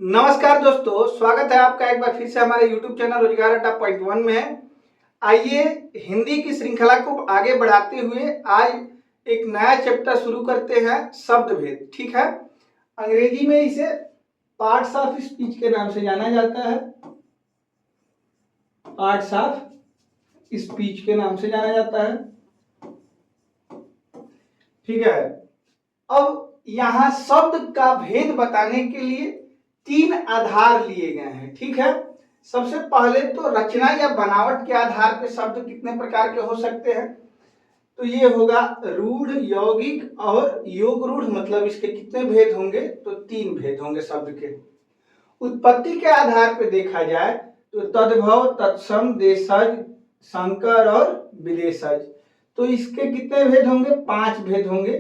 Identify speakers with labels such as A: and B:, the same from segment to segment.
A: नमस्कार दोस्तों, स्वागत है आपका एक बार फिर से हमारे YouTube चैनल रोजगार अड्डा पॉइंट 1 में। आइए हिंदी की श्रृंखला को आगे बढ़ाते हुए आज एक नया चैप्टर शुरू करते हैं, शब्द भेद। ठीक है, अंग्रेजी में इसे पार्ट्स ऑफ स्पीच के नाम से जाना जाता है। पार्ट्स ऑफ स्पीच के नाम से जाना जाता है। ठीक है, अब यहाँ शब्द का भेद बताने के लिए 3 आधार लिए गए हैं। ठीक है, सबसे पहले तो रचना या बनावट के आधार पर शब्द कितने प्रकार के हो सकते हैं, तो ये होगा रूढ़, यौगिक और योग रूढ़। मतलब इसके कितने भेद होंगे, तो 3 भेद होंगे शब्द के। उत्पत्ति के आधार पर देखा जाए तो तद्भव, तत्सम, देशज, संकर और विदेशज। तो इसके कितने भेद होंगे, 5 भेद होंगे।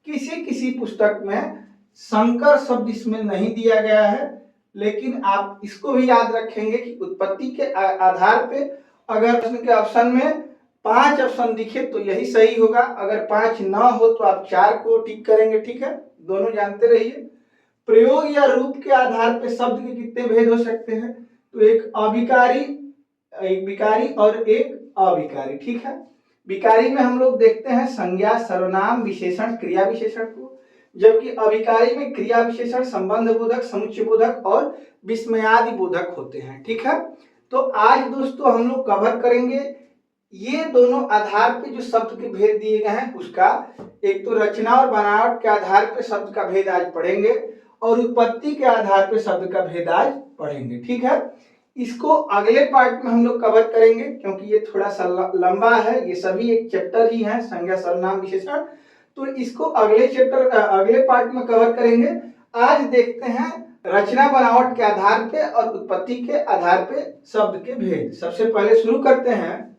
A: किसी किसी पुस्तक में संकर शब्द इसमें नहीं दिया गया है, लेकिन आप इसको भी याद रखेंगे कि उत्पत्ति के आधार पे अगर प्रश्न के ऑप्शन में 5 ऑप्शन दिखे तो यही सही होगा। अगर 5 ना हो तो आप 4 को टिक करेंगे। ठीक है, दोनों जानते रहिए। प्रयोग या रूप के आधार पे शब्द के कितने भेद हो सकते हैं, तो एक अविकारी, एक विकारी और एक अविकारी। ठीक है, विकारी में हम लोग देखते हैं संज्ञा, सर्वनाम, विशेषण, क्रिया विशेषण को, जबकि अविकारी में क्रिया विशेषण, संबंध बोधक, समुच्चय बोधक और विस्मयादि बोधक होते हैं। ठीक है, तो आज दोस्तों हम लोग कवर करेंगे ये दोनों आधार पे जो शब्द के भेद दिए गए हैं उसका। एक तो रचना और बनावट के आधार पे शब्द का भेद आज पढ़ेंगे और उत्पत्ति के आधार पे शब्द का भेद आज पढ़ेंगे। ठीक है, इसको अगले पार्ट में हम लोग कवर करेंगे क्योंकि ये थोड़ा सा लंबा है। ये सभी एक चैप्टर ही है, संज्ञा, सर्वनाम, विशेषण। तो इसको अगले पार्ट में कवर करेंगे। आज देखते हैं रचना बनावट के आधार पे और उत्पत्ति के आधार पे शब्द के भेद। सबसे पहले शुरू करते हैं,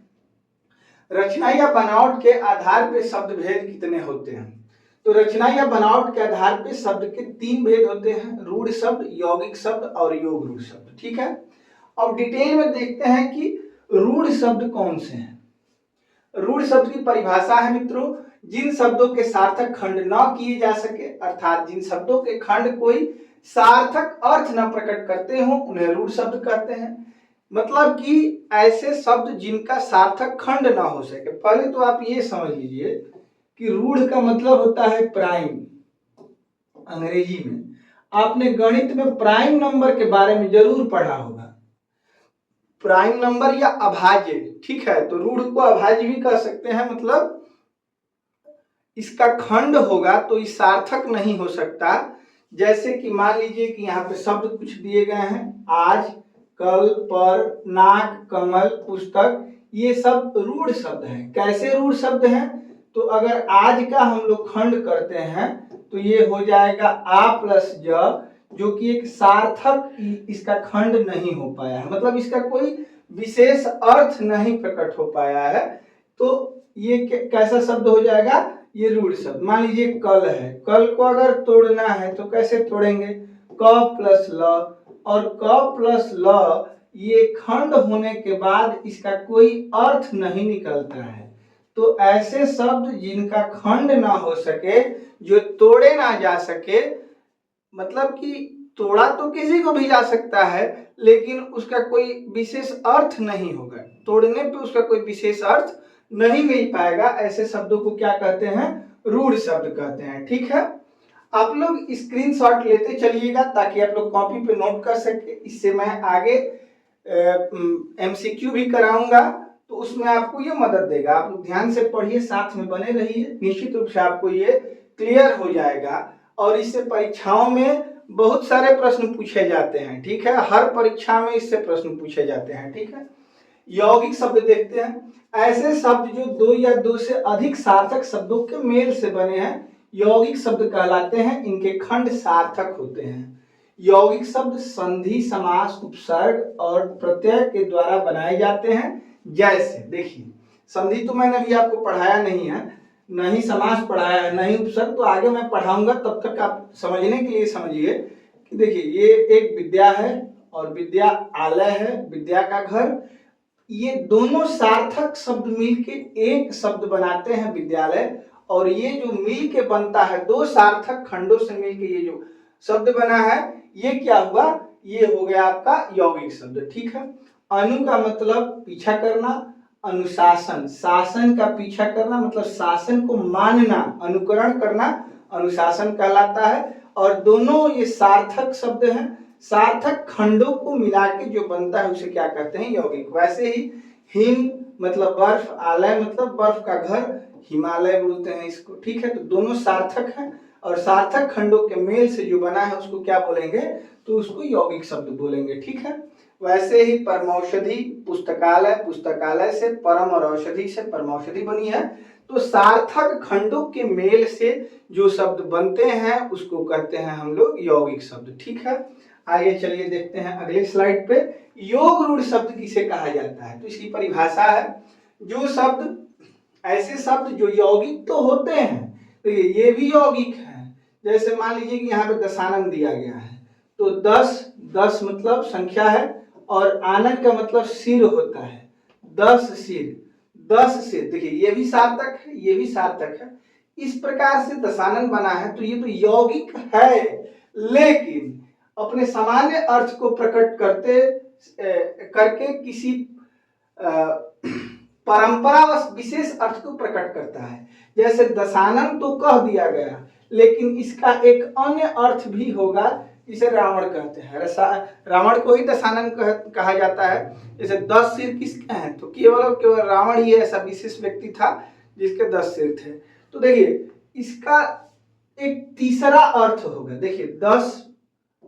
A: रचना या बनावट के आधार पे शब्द भेद कितने होते हैं। तो रचना या बनावट के आधार पे शब्द के 3 भेद होते हैं, रूढ़ शब्द, यौगिक शब्द और योग रूढ़ शब्द। ठीक है, अब डिटेल में देखते हैं कि रूढ़ शब्द कौन से हैं। रूढ़ शब्द की परिभाषा है मित्रों, जिन शब्दों के सार्थक खंड न किए जा सके, अर्थात जिन शब्दों के खंड कोई सार्थक अर्थ न प्रकट करते हो उन्हें रूढ़ शब्द कहते हैं। मतलब कि ऐसे शब्द जिनका सार्थक खंड ना हो सके। पहले तो आप ये समझ लीजिए कि रूढ़ का मतलब होता है प्राइम। अंग्रेजी में आपने गणित में प्राइम नंबर के बारे में जरूर पढ़ा होगा, प्राइम नंबर या अभाज्य। ठीक है, तो रूढ़ को अभाज्य भी कह सकते हैं। मतलब इसका खंड होगा तो ये सार्थक नहीं हो सकता। जैसे कि मान लीजिए कि यहाँ पे शब्द कुछ दिए गए हैं, आज, कल, पर, नाक, कमल, पुस्तक, ये सब रूढ़ शब्द हैं। कैसे रूढ़ शब्द हैं, तो अगर आज का हम लोग खंड करते हैं तो ये हो जाएगा आ प्लस ज, जो कि एक सार्थक इसका खंड नहीं हो पाया है। मतलब इसका कोई विशेष अर्थ नहीं प्रकट हो पाया है, तो ये कैसा शब्द हो जाएगा, ये रूढ़ शब्द। मान लीजिए कल है, कल को अगर तोड़ना है तो कैसे तोड़ेंगे, क प्लस ल, और क प्लस ल ये खंड होने के बाद इसका कोई अर्थ नहीं निकलता है। तो ऐसे शब्द जिनका खंड ना हो सके, जो तोड़े ना जा सके, मतलब कि तोड़ा तो किसी को भी जा सकता है लेकिन उसका कोई विशेष अर्थ नहीं होगा, तोड़ने पे उसका कोई विशेष अर्थ नहीं मिल पाएगा, ऐसे शब्दों को क्या कहते हैं, रूढ़ शब्द कहते हैं। ठीक है, आप लोग स्क्रीनशॉट लेते चलिएगा ताकि आप लोग कॉपी पे नोट कर सके। इससे मैं आगे एमसीक्यू भी कराऊंगा तो उसमें आपको ये मदद देगा। आप लोग ध्यान से पढ़िए, साथ में बने रहिए, निश्चित रूप से आपको ये क्लियर हो जाएगा। और इससे परीक्षाओं में बहुत सारे प्रश्न पूछे जाते हैं। ठीक है, हर परीक्षा में इससे प्रश्न पूछे जाते हैं। ठीक है, यौगिक शब्द देखते हैं, ऐसे शब्द जो 2 या 2 से अधिक सार्थक शब्दों के मेल से बने हैं यौगिक शब्द कहलाते हैं। इनके खंड सार्थक होते हैं। यौगिक शब्द संधि, समास, उपसर्ग और प्रत्यय के द्वारा बनाए जाते हैं। जैसे देखिए, संधि तो मैंने अभी आपको पढ़ाया नहीं है, न ही समास पढ़ाया है, न ही उपसर्ग, तो आगे मैं पढ़ाऊंगा, तब तक आप समझने के लिए समझिए कि देखिए ये एक विद्या है और विद्या आलय है, विद्या का घर। ये दोनों सार्थक शब्द मिलके एक शब्द बनाते हैं विद्यालय, और ये जो मिल के बनता है 2 सार्थक खंडों से मिलके ये जो शब्द बना है ये क्या हुआ, ये हो गया आपका यौगिक शब्द। ठीक है, अनु का मतलब पीछा करना, अनुशासन, शासन का पीछा करना मतलब शासन को मानना, अनुकरण करना अनुशासन कहलाता है। और दोनों ये सार्थक शब्द हैं, सार्थक खंडों को मिला के जो बनता है उसे क्या कहते हैं, यौगिक। वैसे ही हिम मतलब बर्फ, आलय मतलब बर्फ का घर, हिमालय बोलते हैं इसको। ठीक है, तो दोनों सार्थक हैं और सार्थक खंडों के मेल से जो बना है उसको क्या बोलेंगे, तो उसको यौगिक शब्द बोलेंगे। ठीक है, वैसे ही परमौषधि, पुस्तकालय, पुस्तकालय से परम और औषधि से परमौषधि बनी है। तो सार्थक खंडों के मेल से जो शब्द बनते हैं उसको कहते हैं हम लोग यौगिक शब्द। ठीक है, आगे चलिए देखते हैं अगले स्लाइड पे, योग रूढ़ शब्द किसे कहा जाता है। तो इसकी परिभाषा है, जो शब्द, ऐसे शब्द जो यौगिक तो होते हैं, तो ये भी यौगिक है। जैसे मान लीजिए कि यहाँ पे दशानन दिया गया है, तो 10 मतलब संख्या है और आनंद का मतलब सिर होता है, 10 सिर, 10 सिर। देखिए ये भी सार्थक है, ये भी सार्थक है। इस प्रकार से दशानन बना है, तो ये तो यौगिक है, लेकिन अपने सामान्य अर्थ को प्रकट करके किसी परंपरावश विशेष अर्थ को प्रकट करता है। जैसे दशानन तो कह दिया गया, लेकिन इसका एक अन्य अर्थ भी होगा, जिसे रावण कहते हैं। रावण को ही दशानन कहा जाता है। जैसे 10 सिर किसके हैं, तो केवल रावण ही ऐसा विशेष व्यक्ति था जिसके 10 सिर थे। तो देखिए इसका एक तीसरा अर्थ होगा। देखिए 10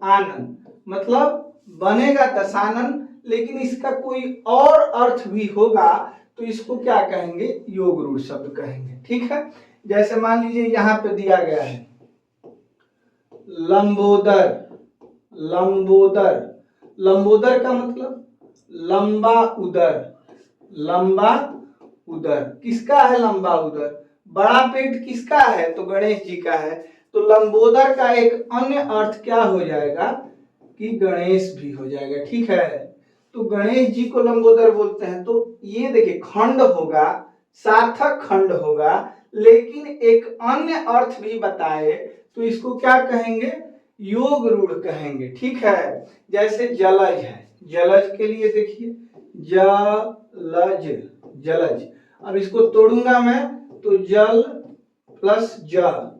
A: आनंद मतलब बनेगा दशानन, लेकिन इसका कोई और अर्थ भी होगा, तो इसको क्या कहेंगे, योग रूढ़ शब्द कहेंगे। ठीक है, जैसे मान लीजिए यहाँ पे दिया गया है लंबोदर, लंबोदर, लंबोदर का मतलब लंबा उदर, लंबा उदर। किसका है लंबा उदर, बड़ा पेट किसका है, तो गणेश जी का है। तो लंबोदर का एक अन्य अर्थ क्या हो जाएगा कि गणेश भी हो जाएगा। ठीक है, तो गणेश जी को लंबोदर बोलते हैं। तो ये देखिए खंड होगा, सार्थक खंड होगा, लेकिन एक अन्य अर्थ भी बताए, तो इसको क्या कहेंगे, योग रूढ़ कहेंगे। ठीक है, जैसे जलज है, जलज के लिए देखिए जलज, जलज। अब इसको तोड़ूंगा मैं, तो जल प्लस ज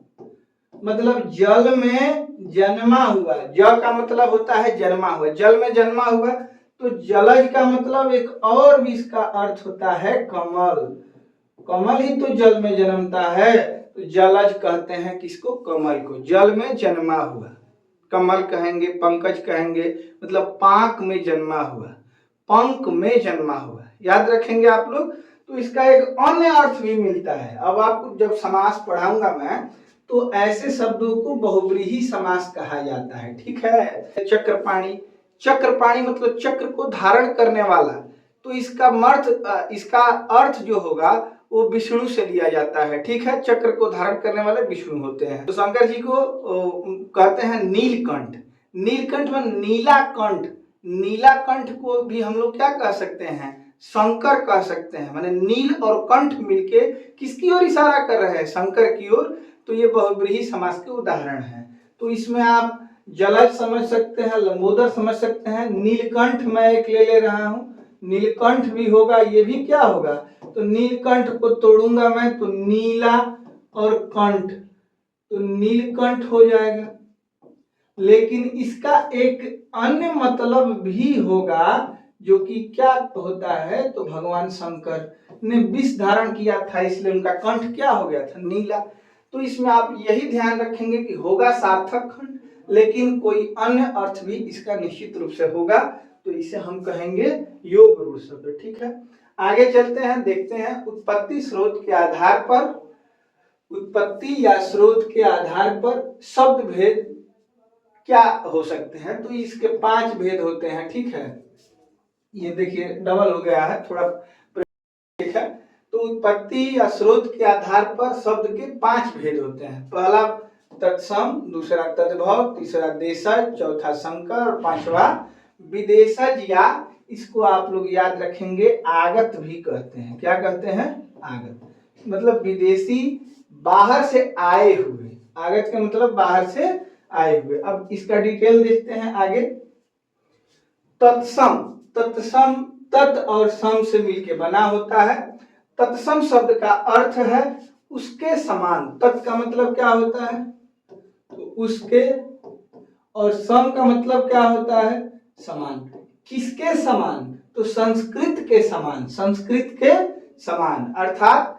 A: मतलब जल में जन्मा हुआ, ज का मतलब होता है जन्मा हुआ, जल में जन्मा हुआ। तो जलज का मतलब एक और भी इसका अर्थ होता है कमल, कमल ही तो जल में जन्मता है, तो जलज कहते हैं किसको, कमल को, जल में जन्मा हुआ। कमल कहेंगे, पंकज कहेंगे, मतलब पांक में जन्मा हुआ, पंख में जन्मा हुआ, याद रखेंगे आप लोग। तो इसका एक अन्य अर्थ भी मिलता है। अब आपको जब समास पढ़ाऊंगा मैं, तो ऐसे शब्दों को बहुव्रीहि समास कहा जाता है। ठीक है, चक्रपाणी, चक्रपाणी मतलब चक्र को धारण करने वाला। तो इसका अर्थ जो होगा वो विष्णु से लिया जाता है। ठीक है, चक्र को धारण करने वाले विष्णु होते हैं। तो शंकर जी को कहते हैं नीलकंठ, नीलकंठ में नीला कंठ, नीला कंठ को भी हम लोग क्या कह सकते हैं, शंकर कह सकते हैं। माने नील और कंठ मिलके किसकी ओर इशारा कर रहे हैं, शंकर की ओर। तो ये बहुव्रीहि समास के उदाहरण हैं। तो इसमें आप जलज समझ सकते हैं, लंबोदर समझ सकते हैं, नीलकंठ मैं एक ले रहा हूं, नीलकंठ भी होगा, ये भी क्या होगा, तो नीलकंठ को तोड़ूंगा मैं, तो नीला और कंठ, तो नीलकंठ हो जाएगा। लेकिन इसका एक अन्य मतलब भी होगा, जो कि क्या होता है, तो भगवान शंकर ने विष धारण किया था, इसलिए उनका कंठ क्या हो गया था, नीला। तो इसमें आप यही ध्यान रखेंगे कि होगा सार्थक खंड, लेकिन कोई अन्य अर्थ भी इसका निश्चित रूप से होगा, तो इसे हम कहेंगे योग रूढ़ शब्द। ठीक है, आगे चलते हैं, देखते हैं उत्पत्ति स्रोत के आधार पर, उत्पत्ति या स्रोत के आधार पर शब्द भेद क्या हो सकते हैं। तो इसके 5 भेद होते हैं। ठीक है, ये देखिए डबल हो गया है थोड़ा। ठीक है, तो उत्पत्ति या स्रोत के आधार पर शब्द के 5 भेद होते हैं। पहला तत्सम, दूसरा तद्भव, तीसरा देशज, चौथा संकर और 5वां विदेशज, या इसको आप लोग याद रखेंगे आगत भी कहते हैं। क्या कहते हैं, आगत, मतलब विदेशी, बाहर से आए हुए। आगत का मतलब बाहर से आए हुए। अब इसका डिटेल देखते हैं आगे। तत्सम, तत्सम तत् और सम से मिलके बना होता है। तत्सम शब्द का अर्थ है उसके समान। तत् का मतलब क्या होता है? तो उसके, और सम का मतलब क्या होता है? समान। किसके समान? तो संस्कृत के समान, संस्कृत के समान, अर्थात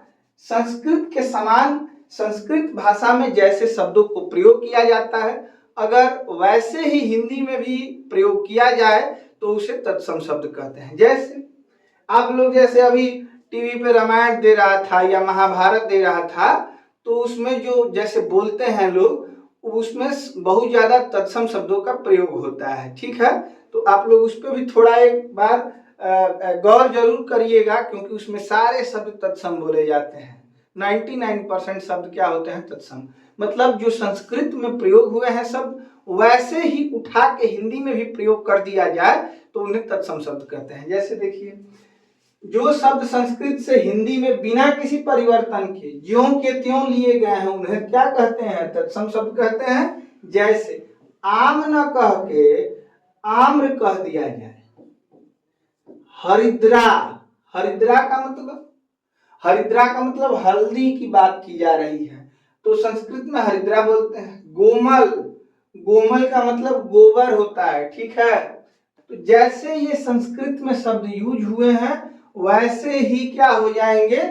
A: संस्कृत के समान। संस्कृत भाषा में जैसे शब्दों को प्रयोग किया जाता है, अगर वैसे ही हिंदी में भी प्रयोग किया जाए तो उसे तत्सम शब्द कहते हैं। जैसे आप लोग जैसे अभी टीवी पे रामायण दे रहा था या महाभारत दे रहा था, तो उसमें जो जैसे बोलते हैं लोग, उसमें बहुत ज्यादा तत्सम शब्दों का प्रयोग होता है। ठीक है, तो आप लोग उस पर भी थोड़ा एक बार गौर जरूर करिएगा, क्योंकि उसमें सारे शब्द तत्सम बोले जाते हैं। 99% शब्द क्या होते हैं? तत्सम। मतलब जो संस्कृत में प्रयोग हुए हैं शब्द, वैसे ही उठा के हिंदी में भी प्रयोग कर दिया जाए तो उन्हें तत्सम शब्द कहते हैं। जैसे देखिए, जो शब्द संस्कृत से हिंदी में बिना किसी परिवर्तन के ज्यों के त्यों लिए गए हैं, उन्हें क्या कहते हैं? तत्सम शब्द कहते हैं। जैसे आम न कह के आम्र कह दिया जाए। हरिद्रा, हरिद्रा का मतलब, हरिद्रा का मतलब हल्दी की बात की जा रही है, तो संस्कृत में हरिद्रा बोलते हैं। गोमल, गोमल का मतलब गोबर होता है। ठीक है, तो जैसे ये संस्कृत में शब्द यूज हुए हैं, वैसे ही क्या हो जाएंगे,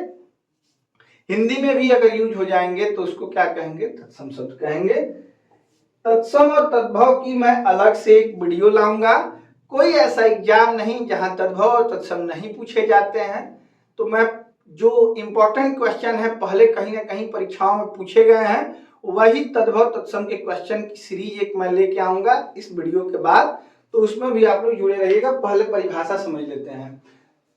A: हिंदी में भी अगर यूज हो जाएंगे तो उसको क्या कहेंगे? तत्सम शब्द कहेंगे। तत्सम और तद्भव की मैं अलग से एक वीडियो लाऊंगा। कोई ऐसा एग्जाम नहीं जहां तद्भव और तत्सम नहीं पूछे जाते हैं, तो मैं जो इंपॉर्टेंट क्वेश्चन है पहले कहीं ना कहीं परीक्षाओं में पूछे गए हैं, वही तद्भव तत्सम के क्वेश्चन की सीरीज एक मैं लेके आऊंगा इस वीडियो के बाद, तो उसमें भी आप लोग जुड़े रहिएगा। पहले परिभाषा समझ लेते हैं।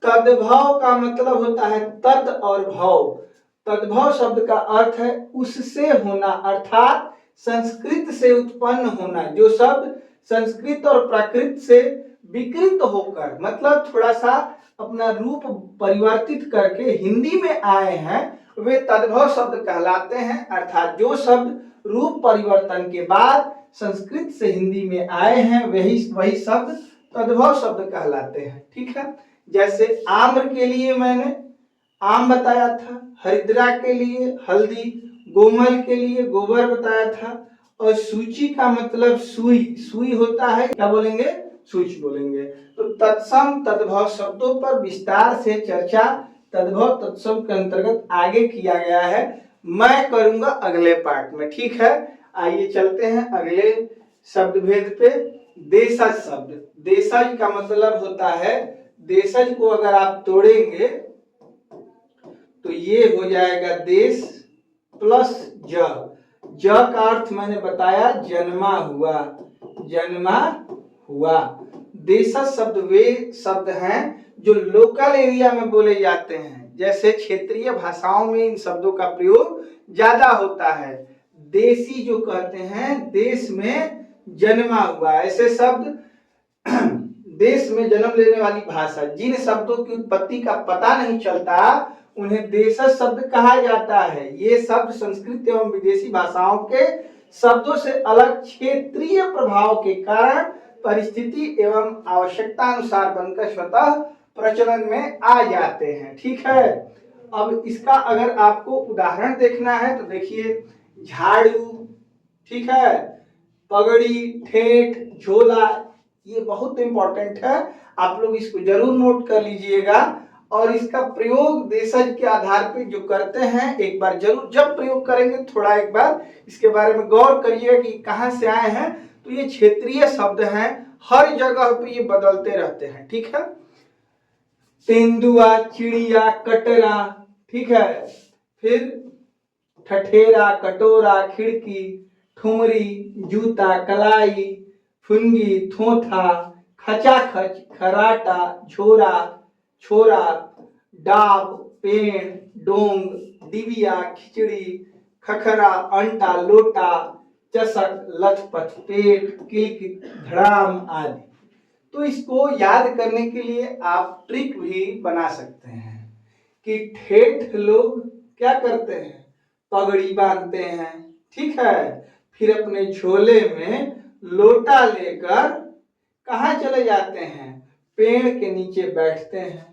A: तद्भव का मतलब होता है तद और भव। तद्भव शब्द का अर्थ है उससे होना, अर्थात संस्कृत से उत्पन्न होना। जो शब्द संस्कृत और प्राकृत से विकृत होकर, मतलब थोड़ा सा अपना रूप परिवर्तित करके हिंदी में आए हैं, वे तद्भव शब्द कहलाते हैं। अर्थात जो शब्द रूप परिवर्तन के बाद संस्कृत से हिंदी में आए हैं, वही शब्द तद्भव शब्द कहलाते हैं। ठीक है, जैसे आम्र के लिए मैंने आम बताया था, हरिद्रा के लिए हल्दी, गोमल के लिए गोबर बताया था, और सूची का मतलब सुई, सुई होता है, क्या बोलेंगे? सूच बोलेंगे। तो तत्सम तद्भव शब्दों पर विस्तार से चर्चा तद्भव तत्सम के अंतर्गत आगे किया गया है, मैं करूंगा अगले पार्ट में। ठीक है, आइए चलते हैं अगले शब्द भेद पे। देशज शब्द, देशज का मतलब होता है, देशज को अगर आप तोड़ेंगे तो ये हो जाएगा देश प्लस ज। ज का अर्थ मैंने बताया जन्मा हुआ, जन्मा हुआ। देशज शब्द वे शब्द हैं जो लोकल एरिया में बोले जाते हैं, जैसे क्षेत्रीय भाषाओं में इन शब्दों का प्रयोग ज्यादा होता है। देशी जो कहते हैं, देश में जन्मा हुआ, ऐसे शब्द देश में जन्म लेने वाली भाषा। जिन शब्दों की उत्पत्ति का पता नहीं चलता उन्हें देशज शब्द कहा जाता है। ये शब्द संस्कृत एवं विदेशी भाषाओं के शब्दों से अलग क्षेत्रीय प्रभाव के कारण परिस्थिति एवं आवश्यकता अनुसार बनकर स्वतः प्रचलन में आ जाते हैं। ठीक है, अब इसका अगर आपको उदाहरण देखना है तो देखिए, झाड़ू, ठीक है, पगड़ी, ठेठ, झोला, ये बहुत इंपॉर्टेंट है, आप लोग इसको जरूर नोट कर लीजिएगा। और इसका प्रयोग देशज के आधार पे जो करते हैं, एक बार जरूर जब प्रयोग करेंगे थोड़ा एक बार इसके बारे में गौर करिएगा कि कहां से आए हैं। तो ये क्षेत्रीय शब्द हैं, हर जगह पे ये बदलते रहते हैं। ठीक है, तेंदुआ, चिड़िया, कटरा, ठीक है, फिर ठठेरा, कटोरा, खिड़की, ठुमरी, जूता, कलाई, फुनगी, थोथा, खचाखच, खराटा, झोरा, छोरा, डाब, पेड़, डोंग, डिबिया, खिचड़ी, खखरा, अंटा, लोटा, चषक, लथपथ, पेट, किलकित, धड़ाम आदि। तो इसको याद करने के लिए आप ट्रिक भी बना सकते हैं कि ठेठ लोग क्या करते हैं? पगड़ी बांधते हैं। ठीक है, फिर अपने झोले में लोटा लेकर कहाँ चले जाते हैं, पेड़ के नीचे बैठते हैं।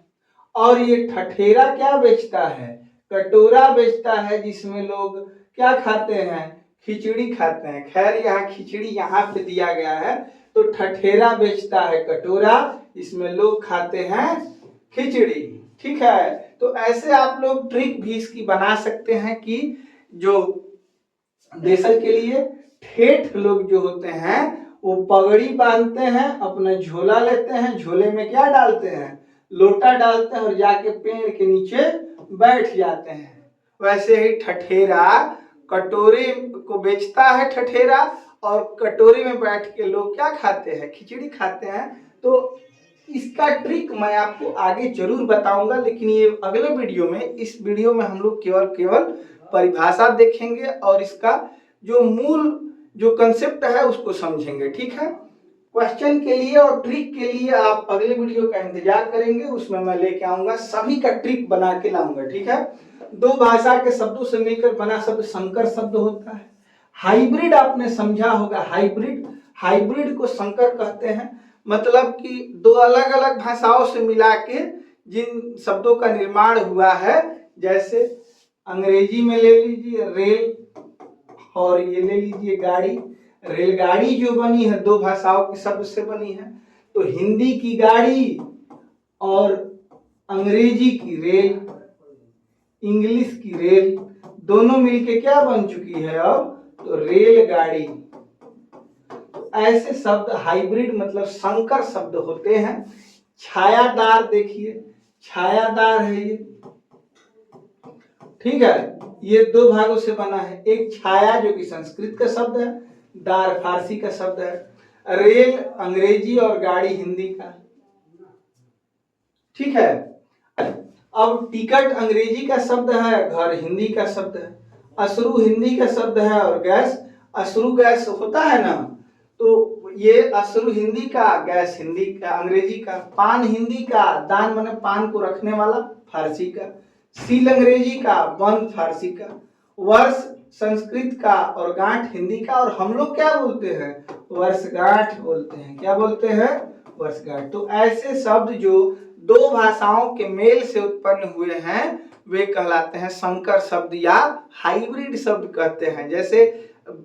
A: और ये ठठेरा क्या बेचता है, कटोरा बेचता है, जिसमें लोग क्या खाते हैं, खिचड़ी खाते हैं। खैर यहाँ खिचड़ी यहाँ पे दिया गया है, तो ठठेरा बेचता है कटोरा, इसमें लोग खाते हैं खिचड़ी। ठीक है, तो ऐसे आप लोग ट्रिक भी इसकी बना सकते हैं कि जो देशल के लिए ठेठ लोग जो होते हैं वो पगड़ी बांधते हैं, अपना झोला लेते हैं, झोले में क्या डालते हैं, लोटा डालते हैं और जाके पेड़ के नीचे बैठ जाते हैं। वैसे ही ठठेरा कटोरे को बेचता है ठठेरा, और कटोरे में बैठ के लोग क्या खाते हैं, खिचड़ी खाते हैं। तो इसका ट्रिक मैं आपको आगे जरूर बताऊंगा, लेकिन ये अगले वीडियो में, इस वीडियो में हम लोग केवल परिभाषा देखेंगे और इसका जो मूल जो कंसेप्ट है उसको समझेंगे। ठीक है, क्वेश्चन के लिए और ट्रिक के लिए आप अगले वीडियो का इंतजार करेंगे, उसमें मैं लेके आऊंगा, सभी का ट्रिक बना के लाऊंगा। ठीक है, दो भाषा के शब्दों से मिलकर बना शब्द संकर शब्द होता है। हाइब्रिड आपने समझा होगा, हाइब्रिड को संकर कहते हैं, मतलब कि दो अलग अलग भाषाओं से मिला के जिन शब्दों का निर्माण हुआ है, जैसे अंग्रेजी में ले लीजिए रेल, और ये ले लीजिए गाड़ी। रेलगाड़ी जो बनी है दो भाषाओं के शब्द से बनी है, तो हिंदी की गाड़ी और अंग्रेजी की रेल, इंग्लिश की रेल, दोनों मिलके क्या बन चुकी है अब, तो रेलगाड़ी। ऐसे शब्द हाइब्रिड मतलब संकर शब्द होते हैं। छायादार देखिए, छायादार है ये, ठीक है, ये दो भागों से बना है। एक छाया जो कि संस्कृत का शब्द है, दार फारसी का शब्द है, रेल अंग्रेजी और गाड़ी हिंदी का। ठीक है, अब टिकट अंग्रेजी का शब्द है, घर हिंदी का शब्द है, अश्रु हिंदी का शब्द है, और गैस, अश्रु गैस होता है ना, तो ये अश्रु हिंदी का, गैस हिंदी का, अंग्रेजी का। पान हिंदी का, दान माने पान को रखने वाला, फारसी का। सील अंग्रेजी का, बंद फारसी का। वर्ष संस्कृत का, और गांठ हिंदी का। और हम लोग क्या बोलते हैं, वर्षगांठ बोलते हैं। क्या बोलते हैं, वर्षगांठ। तो ऐसे शब्द जो दो भाषाओं के मेल से उत्पन्न हुए हैं वे कहलाते हैं संकर शब्द या हाइब्रिड शब्द कहते हैं। जैसे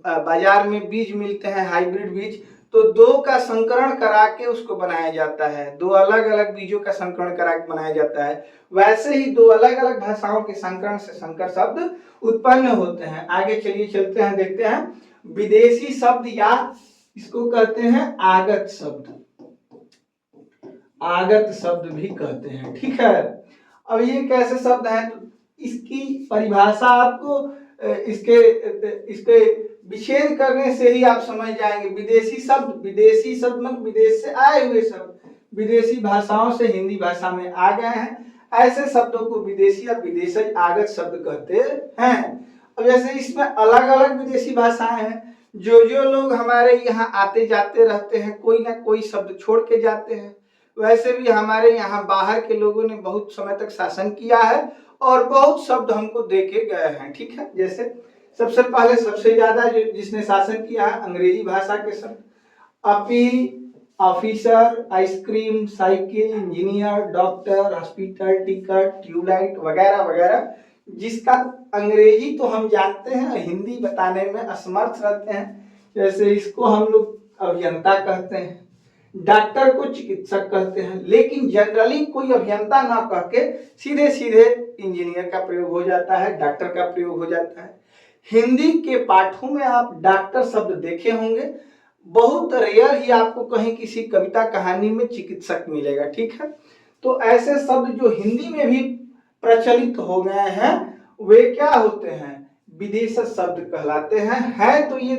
A: बाजार में बीज मिलते हैं हाइब्रिड बीज, तो दो का संकरण करा के उसको बनाया जाता है, दो अलग अलग बीजों का संकरण करा के बनाया जाता है। वैसे ही दो अलग अलग भाषाओं के संकरण से संकर शब्द उत्पन्न होते हैं। आगे चलिए चलते हैं, देखते हैं विदेशी शब्द या इसको कहते हैं आगत शब्द, आगत शब्द भी कहते हैं। ठीक है, अब ये कैसे शब्द हैं, तो इसकी परिभाषा आपको इसके विच्छेद करने से ही आप समझ जाएंगे। विदेशी शब्द मतलब विदेश से आए हुए शब्द, विदेशी भाषाओं से हिंदी भाषा में आ गए हैं, ऐसे शब्दों को विदेशी या विदेशज आगत शब्द कहते हैं। अब जैसे इसमें अलग अलग विदेशी भाषाएं हैं, जो लोग हमारे यहाँ आते जाते रहते हैं, कोई ना कोई शब्द छोड़ के जाते हैं। वैसे भी हमारे यहाँ बाहर के लोगों ने बहुत समय तक शासन किया है और बहुत शब्द हमको दे के गए हैं। ठीक है, जैसे सबसे पहले सबसे ज्यादा जिसने शासन किया है अंग्रेजी भाषा के शब्द, appeal, officer, ice cream, cycle, engineer, doctor, hospital, ticket, tube light वगैरह वगैरह, जिसका अंग्रेजी तो हम जानते हैं, हिंदी बताने में असमर्थ रहते हैं। जैसे इसको हम लोग अभियंता कहते हैं, डॉक्टर को चिकित्सक कहते हैं, लेकिन जनरली कोई अभियंता ना कह के सीधे सीधे इंजीनियर का प्रयोग हो जाता है, डॉक्टर का प्रयोग हो जाता है। हिंदी के पाठों में आप डॉक्टर शब्द देखे होंगे, बहुत रेयर ही आपको कहीं किसी कविता कहानी में चिकित्सक मिलेगा। ठीक है, तो ऐसे शब्द जो हिंदी में भी प्रचलित हो गए हैं वे क्या होते हैं, विदेशी शब्द कहलाते हैं। है तो ये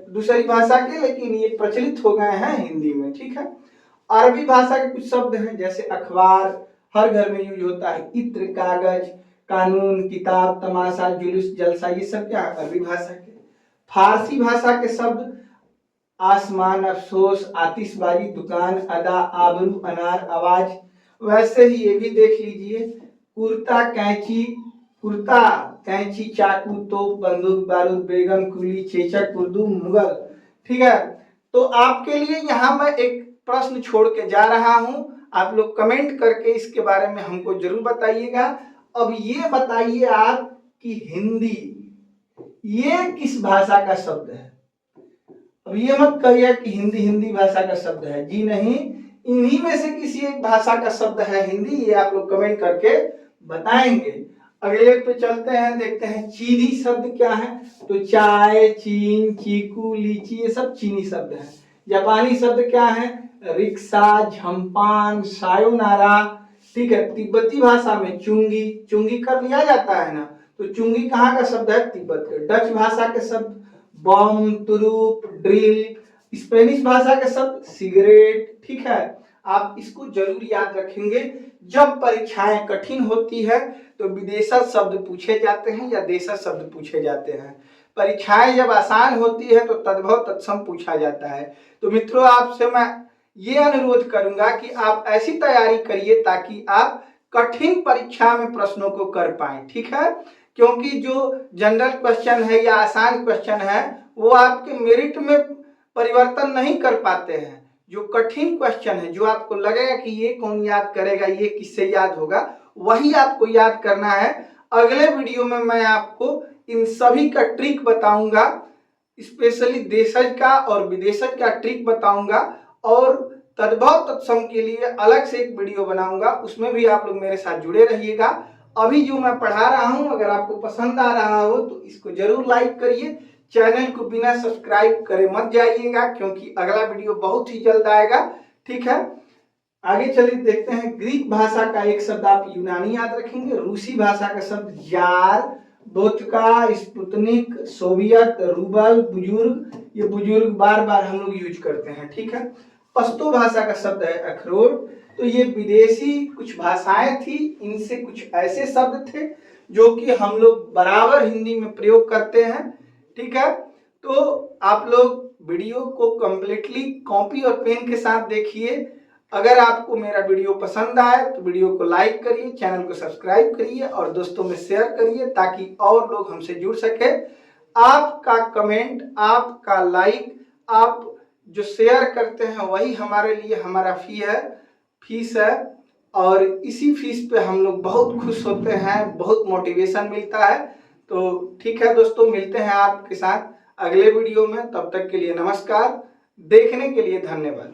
A: दूसरी भाषा के, लेकिन ये प्रचलित हो गए हैं हिंदी में। ठीक है, अरबी भाषा के कुछ शब्द हैं, जैसे अखबार हर घर में यूज होता है, इत्र, कागज, कानून, किताब, तमाशा, जुलूस, जलसा, ये सब क्या अरबी भाषा के। फारसी भाषा के शब्द आसमान, अफसोस, आतिशबाजी, दुकान, अदा, आबरू, अनार, आवाज। वैसे ही ये भी देख लीजिए, कुर्ता, कैंची, कुर्ता कैंची, चाकू, तोप, बंदूक, बारूद, बेगम, कुली, चेचक, उर्दू, मुगल। ठीक है, तो आपके लिए यहाँ मैं एक प्रश्न छोड़ के जा रहा हूं, आप लोग कमेंट करके इसके बारे में हमको जरूर बताइएगा। अब ये बताइए आप कि हिंदी ये किस भाषा का शब्द है? अब ये मत कहिए कि हिंदी भाषा का शब्द है, जी नहीं, इन्हीं में से किसी एक भाषा का शब्द है हिंदी, ये आप लोग कमेंट करके बताएंगे। अगले पे चलते हैं, देखते हैं चीनी शब्द क्या है। तो चाय, चीन, चीकू, लीची, ये सब चीनी शब्द है। जापानी शब्द क्या है? रिक्शा, झम्पान, सायोनारा। ठीक है, तिब्बती भाषा में चुंगी, चुंगी कर लिया जाता है ना, तो चुंगी कहाँ का शब्द है? तिब्बत का। डच भाषा के शब्द बम, तुरूप, ड्रिल। स्पेनिश भाषा के शब्द सिगरेट। ठीक है, आप इसको जरूर याद रखेंगे। जब परीक्षाएं कठिन होती है तो विदेशज शब्द पूछे जाते हैं या देशज शब्द पूछे जाते हैं। परीक्षाएं जब आसान होती है तो तद्भव तत्सम पूछा जाता है। तो मित्रों, आपसे मैं ये अनुरोध करूंगा कि आप ऐसी तैयारी करिए ताकि आप कठिन परीक्षा में प्रश्नों को कर पाएं। ठीक है, क्योंकि जो जनरल क्वेश्चन है या आसान क्वेश्चन है वो आपके मेरिट में परिवर्तन नहीं कर पाते हैं। जो कठिन क्वेश्चन है, जो आपको लगेगा कि ये कौन याद करेगा, ये किससे याद होगा, वही आपको याद करना है। अगले वीडियो में मैं आपको इन सभी का ट्रिक बताऊंगा, स्पेशली देशज का और विदेशज का ट्रिक बताऊंगा, और तद्भव तत्सम के लिए अलग से एक वीडियो बनाऊंगा, उसमें भी आप लोग मेरे साथ जुड़े रहिएगा। अभी जो मैं पढ़ा रहा हूं, अगर आपको पसंद आ रहा हो तो इसको जरूर लाइक करिए। चैनल को बिना सब्सक्राइब करे मत जाइएगा, क्योंकि अगला वीडियो बहुत ही जल्द आएगा। ठीक है, आगे चलिए देखते हैं। ग्रीक भाषा का एक शब्द आप यूनानी याद रखेंगे। रूसी भाषा का शब्द jar, vodka, Sputnik, Soviet, rouble, बुजुर्ग। ये बुजुर्ग बार बार हम लोग यूज करते हैं। ठीक है, पश्तो भाषा का शब्द है अखरोट। तो ये विदेशी कुछ भाषाएं थी, इनसे कुछ ऐसे शब्द थे जो कि हम लोग बराबर हिंदी में प्रयोग करते हैं। ठीक है, तो आप लोग वीडियो को कंप्लीटली कॉपी और पेन के साथ देखिए। अगर आपको मेरा वीडियो पसंद आए तो वीडियो को लाइक करिए, चैनल को सब्सक्राइब करिए और दोस्तों में शेयर करिए ताकि और लोग हमसे जुड़ सके। आपका कमेंट, आपका लाइक, आप जो शेयर करते हैं वही हमारे लिए हमारा फीस है, और इसी फीस पे हम लोग बहुत खुश होते हैं, बहुत मोटिवेशन मिलता है। तो ठीक है दोस्तों, मिलते हैं आपके साथ अगले वीडियो में। तब तक के लिए नमस्कार, देखने के लिए धन्यवाद।